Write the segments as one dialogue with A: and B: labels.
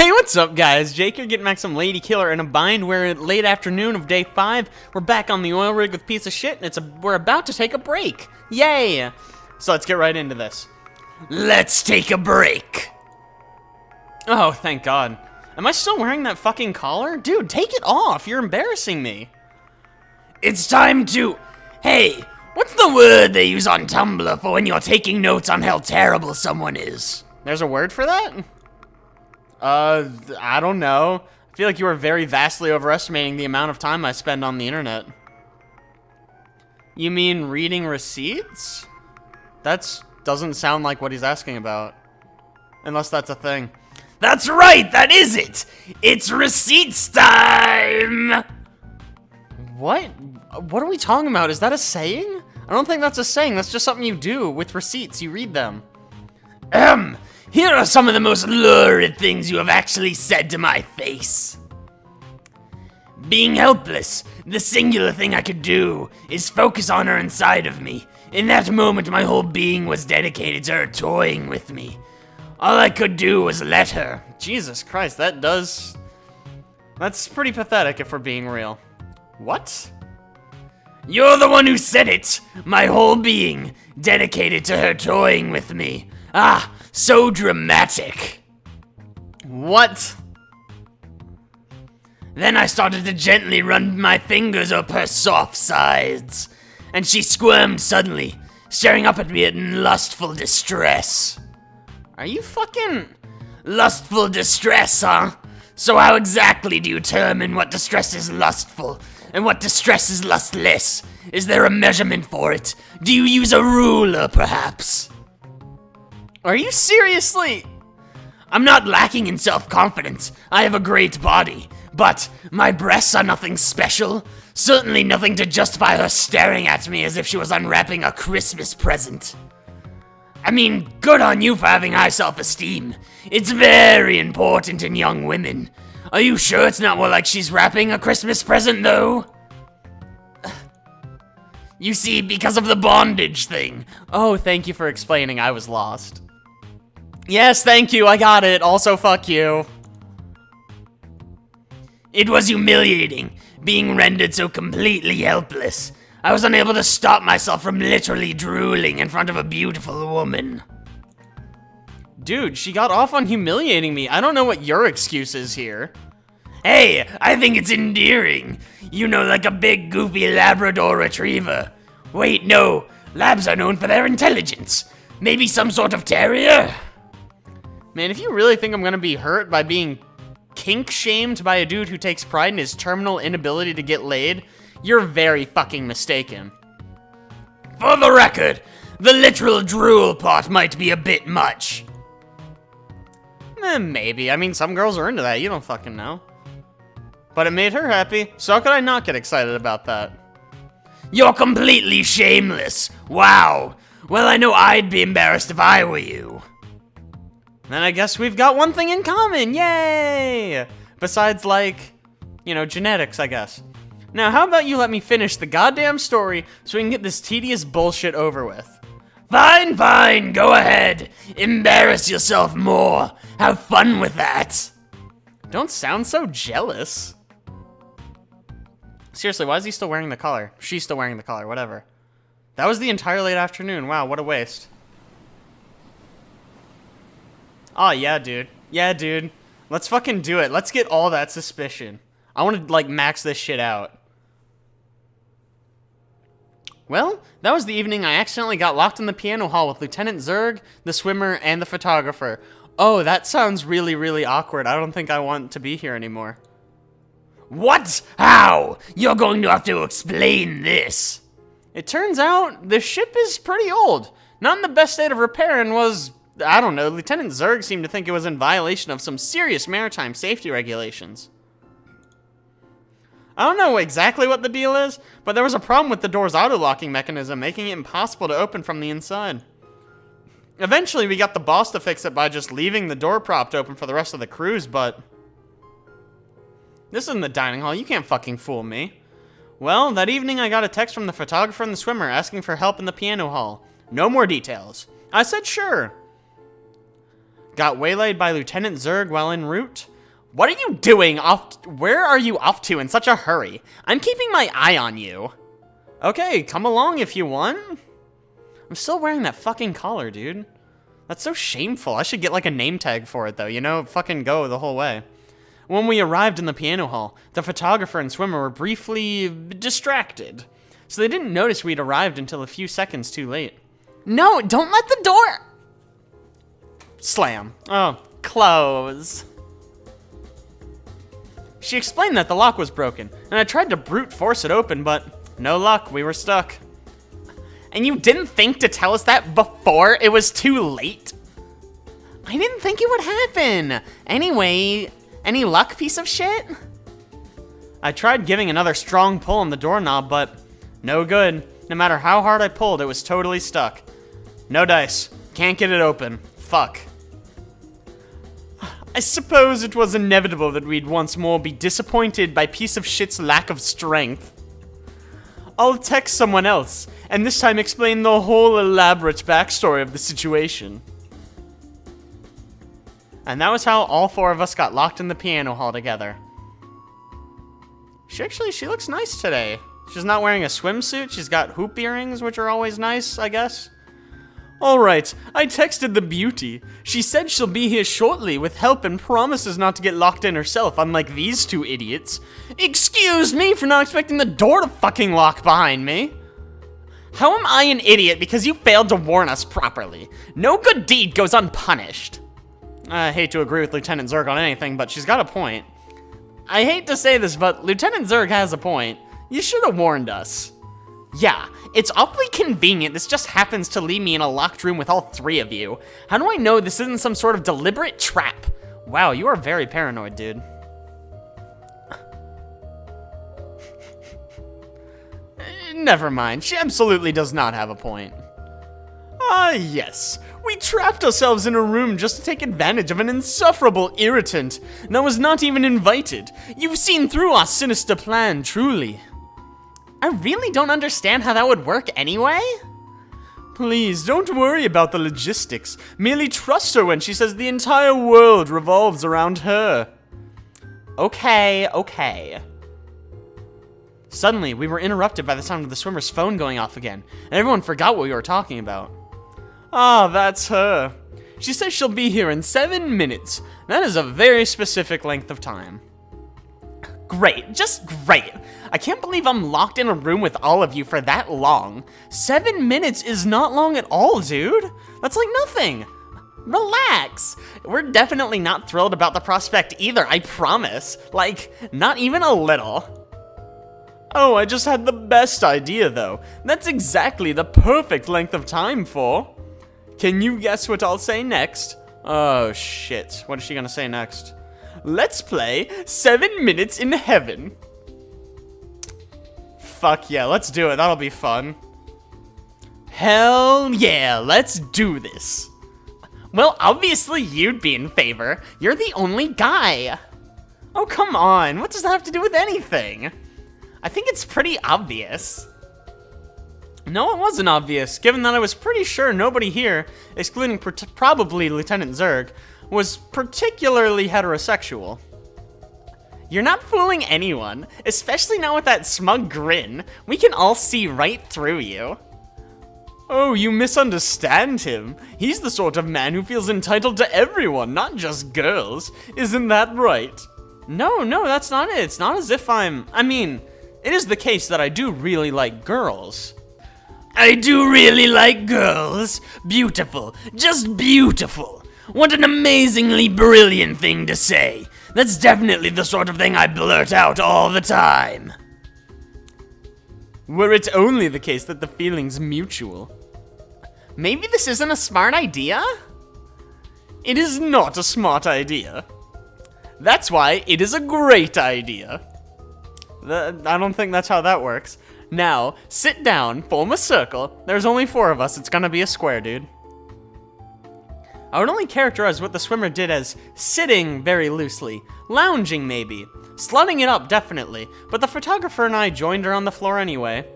A: Hey, what's up, guys? Jake here, getting back some Ladykiller in a bind where late afternoon of day 5, we're back on the oil rig with Piece of Shit, and we're about to take a break. Yay! So let's get right into this. Let's take a break. Oh, thank God. Am I still wearing that fucking collar? Dude, take it off. You're embarrassing me. It's time to... Hey, what's the word they use on Tumblr for when you're taking notes on how terrible someone is? There's a word for that? I don't know. I feel like you are very vastly overestimating the amount of time I spend on the internet. You mean reading receipts? That doesn't sound like what he's asking about. Unless that's a thing. That's right, that is it! It's receipts time! What? What are we talking about? Is that a saying? I don't think that's a saying, that's just something you do with receipts, you read them. Here are some of the most lurid things you have actually said to my face. Being helpless, the singular thing I could do is focus on her inside of me. In that moment, my whole being was dedicated to her toying with me. All I could do was let her. Jesus Christ, that's pretty pathetic if we're being real. What? You're the one who said it! My whole being, dedicated to her toying with me. Ah, so dramatic. What? Then I started to gently run my fingers up her soft sides, and she squirmed suddenly, staring up at me in lustful distress. Are you fucking... Lustful distress, huh? So how exactly do you determine what distress is lustful, and what distress is lustless? Is there a measurement for it? Do you use a ruler, perhaps? Are you seriously? I'm not lacking in self-confidence. I have a great body. But my breasts are nothing special. Certainly nothing to justify her staring at me as if she was unwrapping a Christmas present. I mean, good on you for having high self-esteem. It's very important in young women. Are you sure it's not more like she's wrapping a Christmas present, though? You see, because of the bondage thing. Oh, thank you for explaining. I was lost. Yes, thank you, I got it. Also, fuck you. It was humiliating, being rendered so completely helpless. I was unable to stop myself from literally drooling in front of a beautiful woman. Dude, she got off on humiliating me. I don't know what your excuse is here. Hey, I think it's endearing. You know, like a big, goofy Labrador retriever. Wait, no. Labs are known for their intelligence. Maybe some sort of terrier? Man, if you really think I'm gonna be hurt by being kink-shamed by a dude who takes pride in his terminal inability to get laid, you're very fucking mistaken. For the record, the literal drool part might be a bit much. Maybe. I mean, some girls are into that. You don't fucking know. But it made her happy, so how could I not get excited about that? You're completely shameless. Wow. Well, I know I'd be embarrassed if I were you. Then I guess we've got one thing in common, yay! Besides, like, you know, genetics, I guess. Now, how about you let me finish the goddamn story so we can get this tedious bullshit over with? Fine, fine, go ahead. Embarrass yourself more. Have fun with that. Don't sound so jealous. Seriously, why is he still wearing the collar? She's still wearing the collar, whatever. That was the entire late afternoon. Wow, what a waste. Oh, yeah, dude. Yeah, dude. Let's fucking do it. Let's get all that suspicion. I want to, like, max this shit out. Well, that was the evening I accidentally got locked in the piano hall with Lieutenant Zurg, the swimmer, and the photographer. Oh, that sounds really, really awkward. I don't think I want to be here anymore. What? How? You're going to have to explain this. It turns out the ship is pretty old. Not in the best state of repair and was... I don't know, Lieutenant Zurg seemed to think it was in violation of some serious maritime safety regulations. I don't know exactly what the deal is, but there was a problem with the door's auto-locking mechanism, making it impossible to open from the inside. Eventually, we got the boss to fix it by just leaving the door propped open for the rest of the cruise, but... This isn't the dining hall, you can't fucking fool me. Well, that evening I got a text from the photographer and the swimmer asking for help in the piano hall. No more details. I said sure. Got waylaid by Lieutenant Zurg while en route. What are you doing where are you off to in such a hurry? I'm keeping my eye on you. Okay, come along if you want. I'm still wearing that fucking collar, dude. That's so shameful. I should get like a name tag for it though, you know? Fucking go the whole way. When we arrived in the piano hall, the photographer and swimmer were briefly distracted. So they didn't notice we'd arrived until a few seconds too late. No, don't let the door... Slam. Oh, close. She explained that the lock was broken, and I tried to brute force it open, but no luck, we were stuck. And you didn't think to tell us that before it was too late? I didn't think it would happen. Anyway, any luck, piece of shit? I tried giving another strong pull on the doorknob, but no good. No matter how hard I pulled, it was totally stuck. No dice. Can't get it open. Fuck. I suppose it was inevitable that we'd once more be disappointed by piece of shit's lack of strength. I'll text someone else, and this time explain the whole elaborate backstory of the situation. And that was how all four of us got locked in the piano hall together. She looks nice today. She's not wearing a swimsuit, she's got hoop earrings, which are always nice, I guess. Alright, I texted the beauty. She said she'll be here shortly with help and promises not to get locked in herself, unlike these two idiots. Excuse me for not expecting the door to fucking lock behind me. How am I an idiot because you failed to warn us properly? No good deed goes unpunished. I hate to agree with Lieutenant Zurg on anything, but she's got a point. I hate to say this, but Lieutenant Zurg has a point. You should have warned us. Yeah, it's awfully convenient this just happens to leave me in a locked room with all three of you. How do I know this isn't some sort of deliberate trap? Wow, you are very paranoid, dude. Never mind, she absolutely does not have a point. Ah, yes. We trapped ourselves in a room just to take advantage of an insufferable irritant that was not even invited. You've seen through our sinister plan, truly. I really don't understand how that would work anyway. Please, don't worry about the logistics. Merely trust her when she says the entire world revolves around her. Okay. Suddenly, we were interrupted by the sound of the swimmer's phone going off again, and everyone forgot what we were talking about. Ah, that's her. She says she'll be here in 7 minutes. That is a very specific length of time. Great, just great. I can't believe I'm locked in a room with all of you for that long. 7 minutes is not long at all, dude. That's like nothing. Relax. We're definitely not thrilled about the prospect either, I promise. Like, not even a little. Oh, I just had the best idea, though. That's exactly the perfect length of time for... Can you guess what I'll say next? Oh, shit. What is she gonna say next? Let's play 7 Minutes in Heaven. Fuck yeah, let's do it. That'll be fun. Hell yeah, let's do this. Well, obviously you'd be in favor. You're the only guy. Oh, come on. What does that have to do with anything? I think it's pretty obvious. No, it wasn't obvious, given that I was pretty sure nobody here, excluding probably Lieutenant Zurg, was particularly heterosexual. You're not fooling anyone, especially not with that smug grin. We can all see right through you. Oh, you misunderstand him. He's the sort of man who feels entitled to everyone, not just girls. Isn't that right? No, that's not it. It's not as if I mean, it is the case that I do really like girls. I do really like girls. Beautiful. Just beautiful. What an amazingly brilliant thing to say. That's definitely the sort of thing I blurt out all the time. Were it only the case that the feeling's mutual. Maybe this isn't a smart idea? It is not a smart idea. That's why it is a great idea. I don't think that's how that works. Now, sit down, form a circle. There's only 4 of us, it's gonna be a square, dude. I would only characterize what the swimmer did as sitting very loosely, lounging maybe, slutting it up definitely, but the photographer and I joined her on the floor anyway.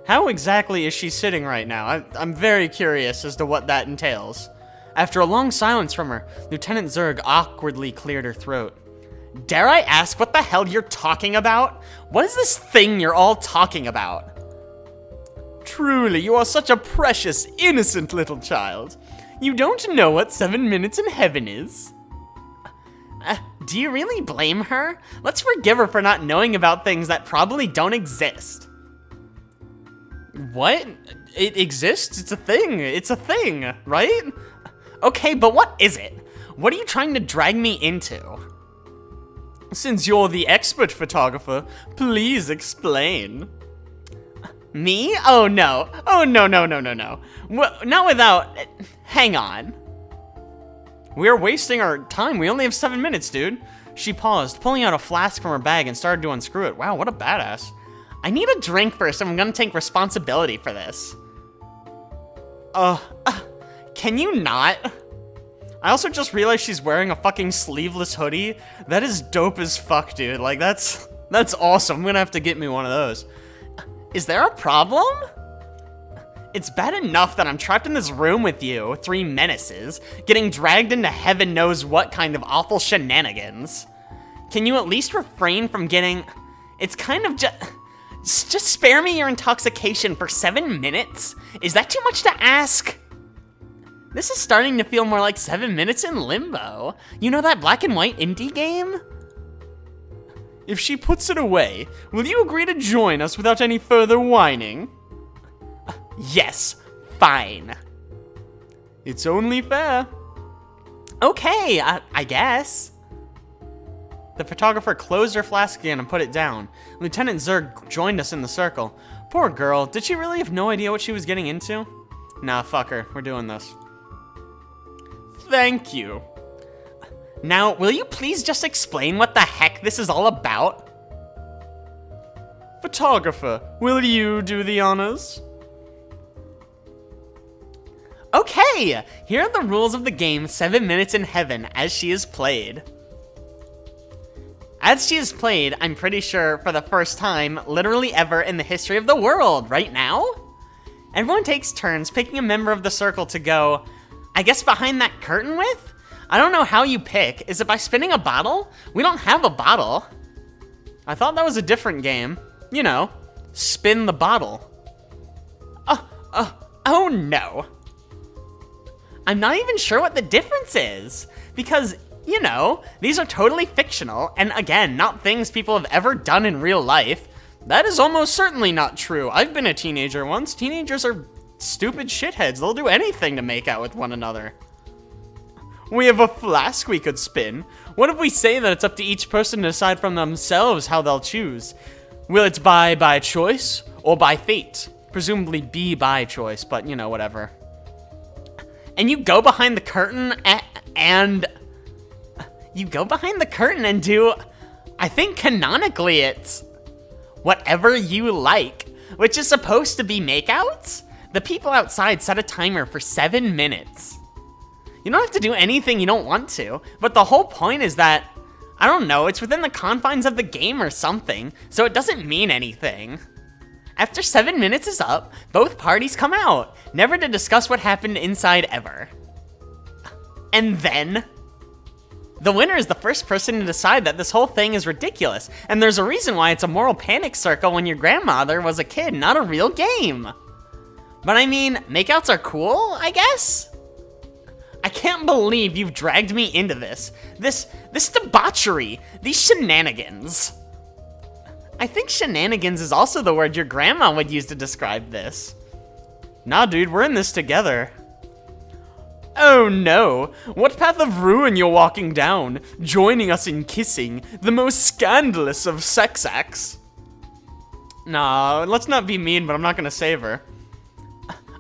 A: How exactly is she sitting right now? I'm very curious as to what that entails. After a long silence from her, Lieutenant Zurg awkwardly cleared her throat. Dare I ask what the hell you're talking about? What is this thing you're all talking about? Truly, you are such a precious, innocent little child. You don't know what 7 minutes in heaven is. Do you really blame her? Let's forgive her for not knowing about things that probably don't exist. What? It exists? It's a thing. It's a thing, right? Okay, but what is it? What are you trying to drag me into? Since you're the expert photographer, please explain. Me? Oh no. Oh no, no, no, no, no. Well, not without... Hang on. We're wasting our time. We only have 7 minutes, dude. She paused, pulling out a flask from her bag and started to unscrew it. Wow, what a badass. I need a drink first, and I'm gonna take responsibility for this. Can you not? I also just realized she's wearing a fucking sleeveless hoodie. That is dope as fuck, dude. Like, that's awesome. I'm gonna have to get me one of those. Is there a problem? It's bad enough that I'm trapped in this room with you, 3 menaces, getting dragged into heaven knows what kind of awful shenanigans. Can you at least refrain from getting... It's kind of just spare me your intoxication for 7 minutes? Is that too much to ask? This is starting to feel more like 7 minutes in limbo. You know that black and white indie game? If she puts it away, will you agree to join us without any further whining? Yes, fine. It's only fair. Okay, I guess. The photographer closed her flask again and put it down. Lieutenant Zurg joined us in the circle. Poor girl, did she really have no idea what she was getting into? Nah, fuck her, we're doing this. Thank you. Now, will you please just explain what the heck this is all about? Photographer, will you do the honors? Okay, here are the rules of the game 7 Minutes in Heaven as she is played. As she is played, I'm pretty sure for the first time, literally ever in the history of the world, right now? Everyone takes turns picking a member of the circle to go, I guess behind that curtain with? I don't know how you pick. Is it by spinning a bottle? We don't have a bottle. I thought that was a different game. You know, spin the bottle. Oh no. I'm not even sure what the difference is, because, you know, these are totally fictional, and again, not things people have ever done in real life. That is almost certainly not true. I've been a teenager once. Teenagers are stupid shitheads. They'll do anything to make out with one another. We have a flask we could spin. What if we say that it's up to each person to decide from themselves how they'll choose? Will it be by choice or by fate? Presumably be by choice, but you know, whatever. And you go behind the curtain and you go behind the curtain and do, I think canonically it's whatever you like, which is supposed to be makeouts. The people outside set a timer for 7 minutes. You don't have to do anything you don't want to, but the whole point is that, I don't know, it's within the confines of the game or something, so it doesn't mean anything. After 7 minutes is up, both parties come out, never to discuss what happened inside ever. And then, the winner is the first person to decide that this whole thing is ridiculous, and there's a reason why it's a moral panic circle when your grandmother was a kid, not a real game. But I mean, makeouts are cool, I guess? I can't believe you've dragged me into this debauchery, these shenanigans. I think shenanigans is also the word your grandma would use to describe this. Nah, dude, we're in this together. Oh no, what path of ruin you're walking down, joining us in kissing, the most scandalous of sex acts. Nah, let's not be mean, but I'm not gonna save her.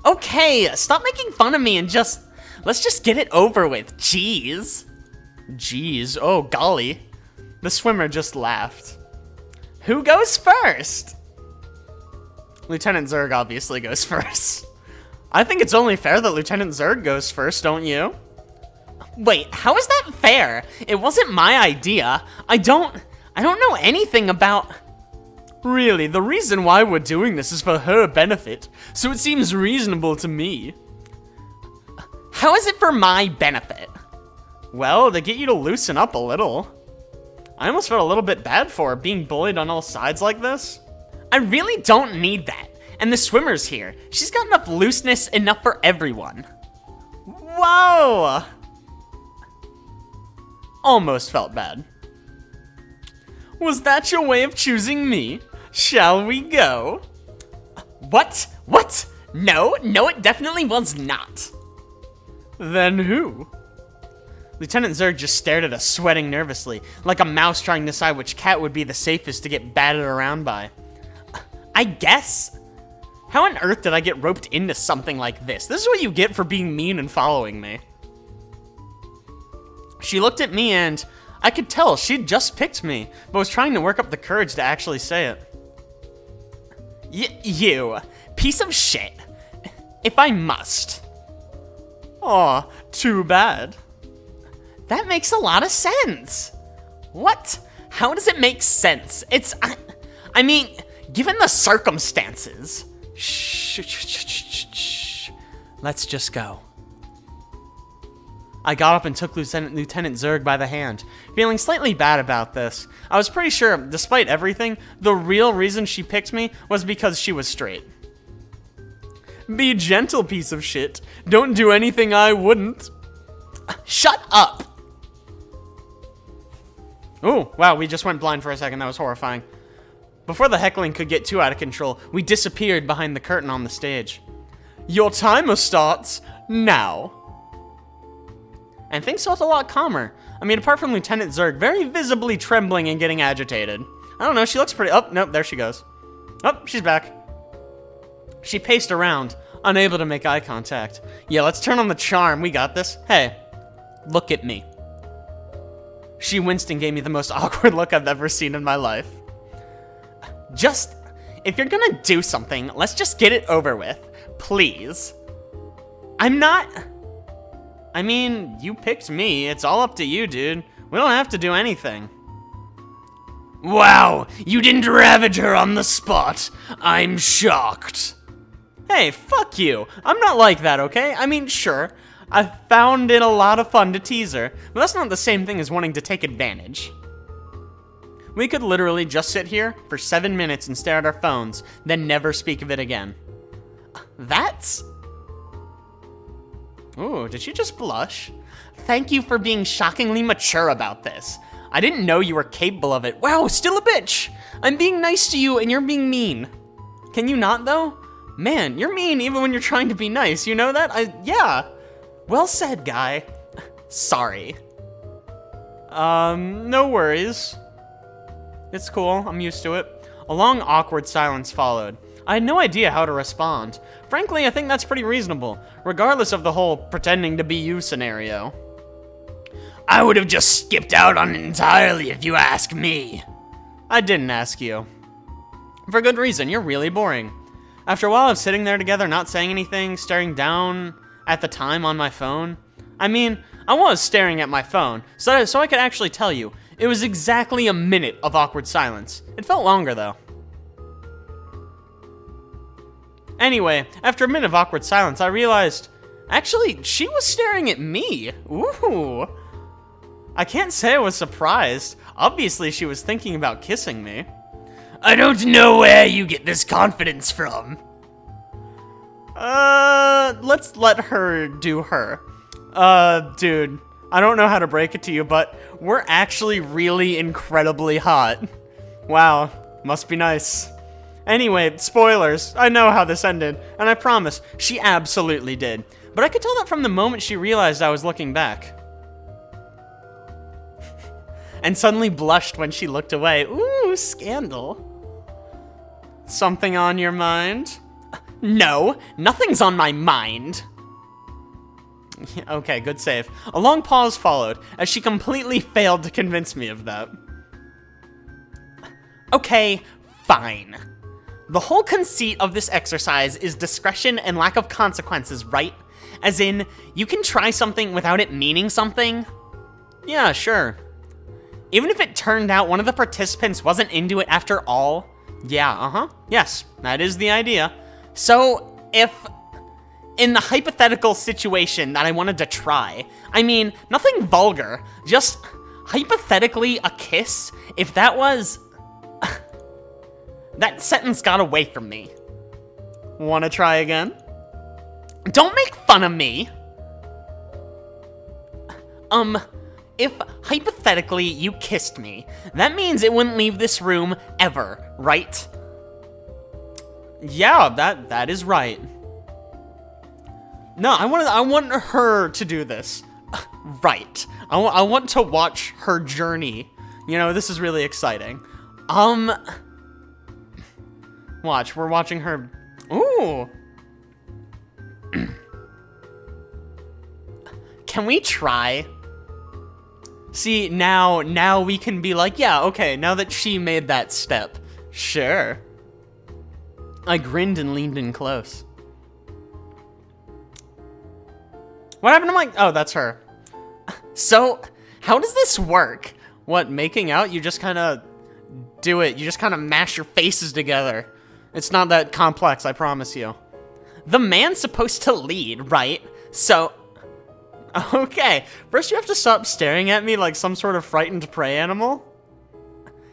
A: Okay, stop making fun of me and let's just get it over with, jeez. Jeez, oh golly. The swimmer just laughed. Who goes first? Lieutenant Zurg obviously goes first. I think it's only fair that Lieutenant Zurg goes first, don't you? Wait, how is that fair? It wasn't my idea. I don't know anything about... Really, the reason why we're doing this is for her benefit, so it seems reasonable to me. How is it for my benefit? Well, to get you to loosen up a little. I almost felt a little bit bad for her, being bullied on all sides like this. I really don't need that. And the swimmer's here. She's got enough looseness, enough for everyone. Whoa! Almost felt bad. Was that your way of choosing me? Shall we go? What? What? No, it definitely was not. Then who? Lieutenant Zurg just stared at us, sweating nervously, like a mouse trying to decide which cat would be the safest to get batted around by. I guess? How on earth did I get roped into something like this? This is what you get for being mean and following me. She looked at me and I could tell she'd just picked me, but was trying to work up the courage to actually say it. You, piece of shit. If I must. Aw, too bad. That makes a lot of sense. What? How does it make sense? I mean, given the circumstances. Shh. Let's just go. I got up and took Lieutenant Zurg by the hand, feeling slightly bad about this. I was pretty sure, despite everything, the real reason she picked me was because she was straight. Be gentle, piece of shit. Don't do anything I wouldn't. Shut up! Ooh, wow, we just went blind for a second. That was horrifying. Before the heckling could get too out of control, we disappeared behind the curtain on the stage. Your timer starts now. And things felt a lot calmer. I mean, apart from Lieutenant Zurg, very visibly trembling and getting agitated. I don't know, she looks pretty... Oh, nope, there she goes. Oh, she's back. She paced around, unable to make eye contact. Yeah, let's turn on the charm. We got this. Hey, look at me. She winced and gave me the most awkward look I've ever seen in my life. Just, if you're gonna do something, let's just get it over with. Please. I'm not... I mean, you picked me. It's all up to you, dude. We don't have to do anything. Wow, you didn't ravage her on the spot. I'm shocked. Hey, fuck you. I'm not like that, okay? I mean, sure, I found it a lot of fun to tease her, but that's not the same thing as wanting to take advantage. We could literally just sit here for 7 minutes and stare at our phones, then never speak of it again. That's... Ooh, did she just blush? Thank you for being shockingly mature about this. I didn't know you were capable of it. Wow, still a bitch! I'm being nice to you and you're being mean. Can you not, though? Man, you're mean even when you're trying to be nice, you know that? Yeah. Well said, guy. Sorry. No worries. It's cool, I'm used to it. A long, awkward silence followed. I had no idea how to respond. Frankly, I think that's pretty reasonable, regardless of the whole pretending to be you scenario. I would have just skipped out on it entirely if you ask me. I didn't ask you. For good reason, you're really boring. After a while of sitting there together, not saying anything, staring down at the time on my phone. I mean, I was staring at my phone, so I could actually tell you. It was exactly a minute of awkward silence. It felt longer, though. Anyway, after a minute of awkward silence, I realized, actually, she was staring at me. Ooh. I can't say I was surprised. Obviously, she was thinking about kissing me. I don't know where you get this confidence from. Let's let her do her. Dude, I don't know how to break it to you, but we're actually really incredibly hot. Wow, must be nice. Anyway, spoilers. I know how this ended, and I promise, she absolutely did. But I could tell that from the moment she realized I was looking back. And suddenly blushed when she looked away. Ooh, scandal. Something on your mind? No, nothing's on my mind. Okay, good save. A long pause followed, as she completely failed to convince me of that. Okay, fine. The whole conceit of this exercise is discretion and lack of consequences, right? As in, you can try something without it meaning something? Yeah, sure. Even if it turned out one of the participants wasn't into it after all? Yeah, yes, that is the idea. So, if, in the hypothetical situation that I wanted to try, I mean, nothing vulgar, just hypothetically, a kiss, if that was... That sentence got away from me. Wanna try again? Don't make fun of me! If hypothetically you kissed me, that means it wouldn't leave this room ever, right? Yeah, that is right. No, I want her to do this. Right. I want to watch her journey. You know, this is really exciting. Watch, we're watching her. Ooh. Can we try? See, now we can be like, yeah, okay, now that she made that step. Sure. I grinned and leaned in close. What happened to my... Oh, that's her. So, how does this work? What, making out? You just kind of do it. You just kind of mash your faces together. It's not that complex, I promise you. The man's supposed to lead, right? So... Okay, first you have to stop staring at me like some sort of frightened prey animal.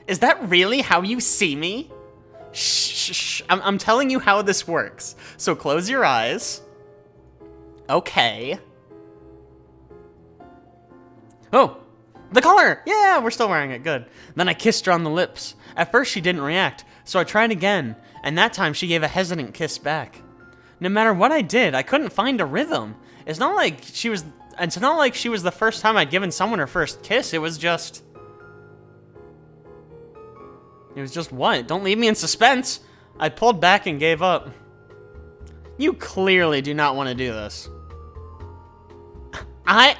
A: Is that really how you see me? Shh, I'm telling you how this works. So close your eyes. Okay. Oh, the collar! Yeah, we're still wearing it, good. Then I kissed her on the lips. At first she didn't react, so I tried again, and that time she gave a hesitant kiss back. No matter what I did, I couldn't find a rhythm. It's not like she was the first time I'd given someone her first kiss, it was just what? Don't leave me in suspense. I pulled back and gave up. You clearly do not want to do this. I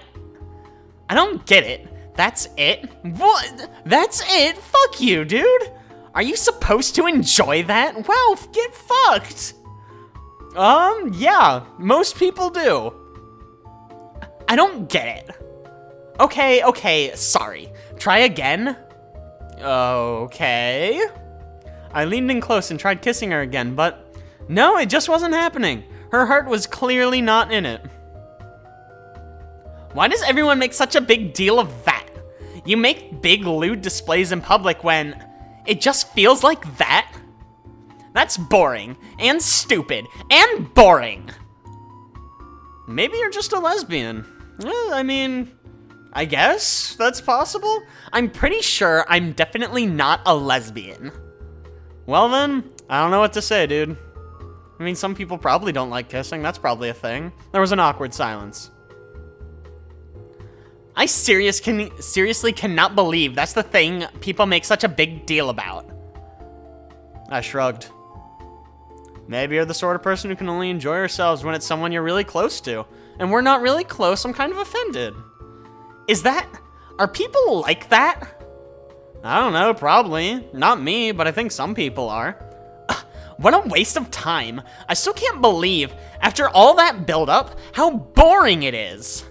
A: don't get it. That's it? What? That's it? Fuck you, dude. Are you supposed to enjoy that? Well, get fucked. Yeah, most people do. I don't get it. Okay, sorry. Try again? Okay. I leaned in close and tried kissing her again, but no, it just wasn't happening. Her heart was clearly not in it. Why does everyone make such a big deal of that? You make big lewd displays in public when it just feels like that? That's boring, and stupid, and boring. Maybe you're just a lesbian. Well, I mean, I guess that's possible. I'm pretty sure I'm definitely not a lesbian. Well then, I don't know what to say, dude. I mean, some people probably don't like kissing. That's probably a thing. There was an awkward silence. I seriously cannot believe that's the thing people make such a big deal about. I shrugged. Maybe you're the sort of person who can only enjoy yourselves when it's someone you're really close to. And we're not really close, I'm kind of offended. Are people like that? I don't know, probably. Not me, but I think some people are. What a waste of time. I still can't believe, after all that build-up, how boring it is.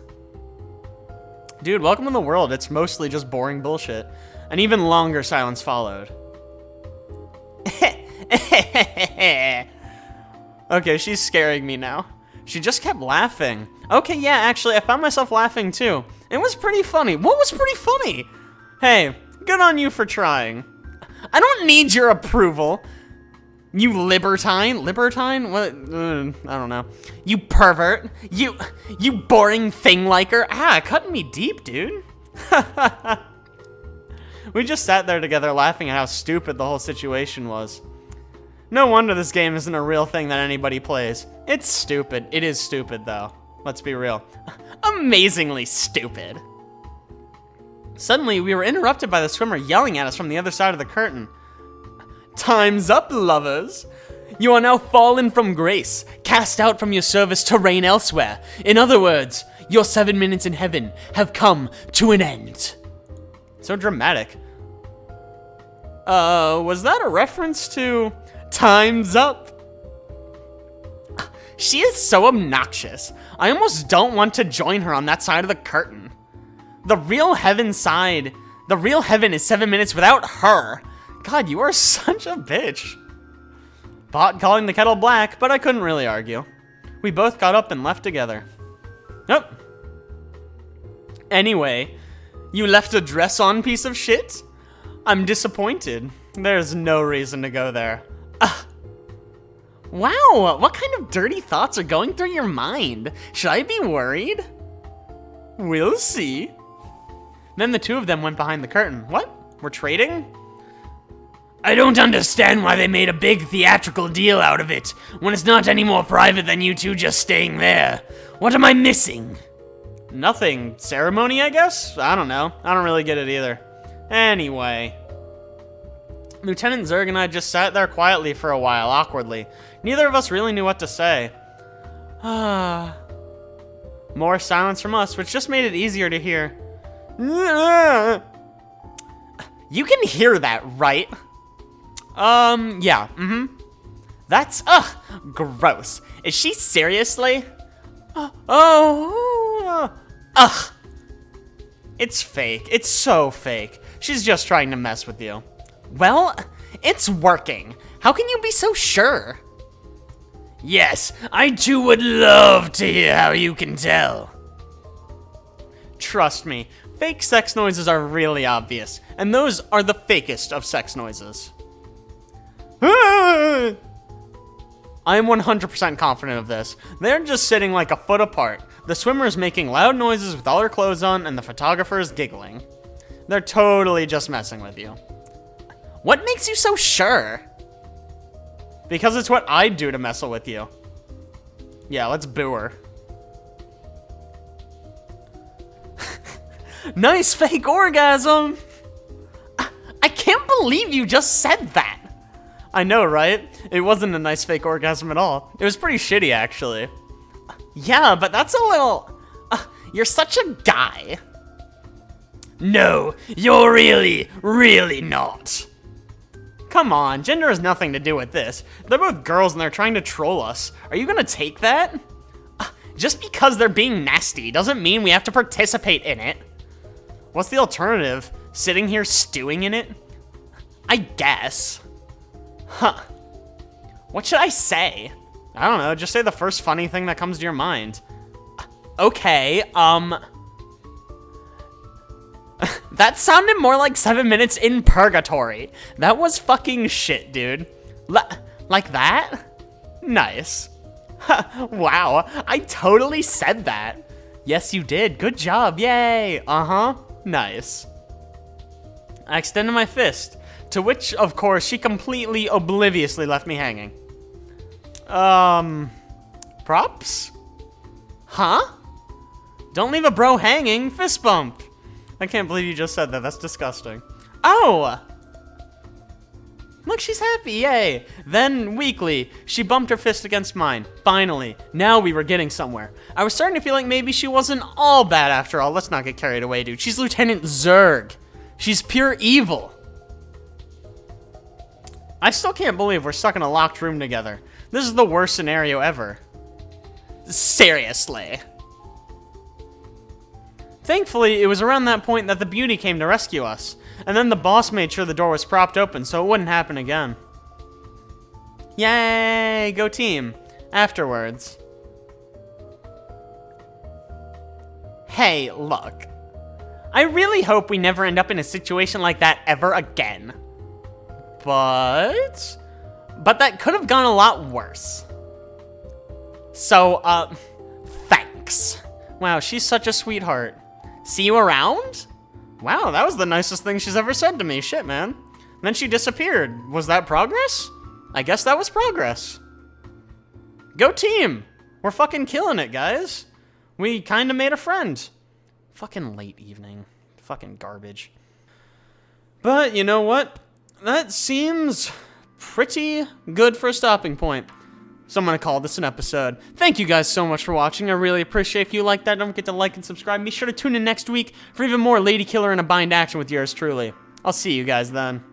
A: Dude, welcome to the world. It's mostly just boring bullshit. An even longer silence followed. Okay, she's scaring me now. She just kept laughing. Okay, yeah, actually, I found myself laughing too. It was pretty funny. What was pretty funny? Hey, good on you for trying. I don't need your approval. You libertine? Libertine? What? I don't know. You pervert. You boring thing-liker. Ah, cutting me deep, dude. We just sat there together laughing at how stupid the whole situation was. No wonder this game isn't a real thing that anybody plays. It's stupid. It is stupid, though. Let's be real. Amazingly stupid. Suddenly, we were interrupted by the swimmer yelling at us from the other side of the curtain. Time's up, lovers. You are now fallen from grace, cast out from your service to reign elsewhere. In other words, your 7 minutes in heaven have come to an end. So dramatic. Was that a reference to Time's Up? She is so obnoxious. I almost don't want to join her on that side of the curtain. The real heaven is 7 minutes without her. God, you are such a bitch. Pot calling the kettle black, but I couldn't really argue. We both got up and left together. Nope. Anyway, You left a dress on, piece of shit? I'm disappointed. There's no reason to go there. Wow, what kind of dirty thoughts are going through your mind? Should I be worried? We'll see. Then the two of them went behind the curtain. What? We're trading? I don't understand why they made a big theatrical deal out of it, when it's not any more private than you two just staying there. What am I missing? Nothing. Ceremony, I guess? I don't know. I don't really get it either. Anyway. Lieutenant Zurg and I just sat there quietly for a while, awkwardly. Neither of us really knew what to say. More silence from us, which just made it easier to hear. You can hear that, right? Yeah, That's, gross. Is she seriously? It's fake. It's so fake. She's just trying to mess with you. Well, it's working. How can you be so sure? Yes, I too would love to hear how you can tell. Trust me, fake sex noises are really obvious, and those are the fakest of sex noises. I am 100% confident of this. They're just sitting like a foot apart. The swimmer is making loud noises with all her clothes on, and the photographer is giggling. They're totally just messing with you. What makes you so sure? Because it's what I'd do to mess with you. Yeah, let's boo her. Nice fake orgasm! I can't believe you just said that! I know, right? It wasn't a nice fake orgasm at all. It was pretty shitty, actually. Yeah, but that's a little... you're such a guy. No, you're really not. Come on, gender has nothing to do with this. They're both girls and they're trying to troll us. Are you gonna take that? Just because they're being nasty doesn't mean we have to participate in it. What's the alternative? Sitting here stewing in it? I guess. Huh. What should I say? I don't know, just say the first funny thing that comes to your mind. Okay, that sounded more like 7 minutes in purgatory. That was fucking shit, dude. Like that? Nice. Wow, I totally said that. Yes, you did. Good job, yay. Nice. I extended my fist, to which, of course, she completely obliviously left me hanging. Props? Huh? Don't leave a bro hanging, fist bump. I can't believe you just said that, that's disgusting. Oh! Look, she's happy, yay. Then, weakly, she bumped her fist against mine. Finally, now we were getting somewhere. I was starting to feel like maybe she wasn't all bad after all. Let's not get carried away, dude. She's Lieutenant Zurg. She's pure evil. I still can't believe we're stuck in a locked room together. This is the worst scenario ever. Seriously. Thankfully, it was around that point that the beauty came to rescue us. And then the boss made sure the door was propped open so it wouldn't happen again. Yay, go team. Afterwards. Hey, look. I really hope we never end up in a situation like that ever again. But that could have gone a lot worse. So, thanks. Wow, she's such a sweetheart. See you around? Wow, that was the nicest thing she's ever said to me. Shit, man. And then she disappeared. Was that progress? I guess that was progress. Go team! We're fucking killing it, guys. We kinda made a friend. Fucking late evening. Fucking garbage. But you know what? That seems pretty good for a stopping point. So I'm going to call this an episode. Thank you guys so much for watching. I really appreciate if you like that. Don't forget to like and subscribe. Be sure to tune in next week for even more Ladykiller in a Bind action with yours truly. I'll see you guys then.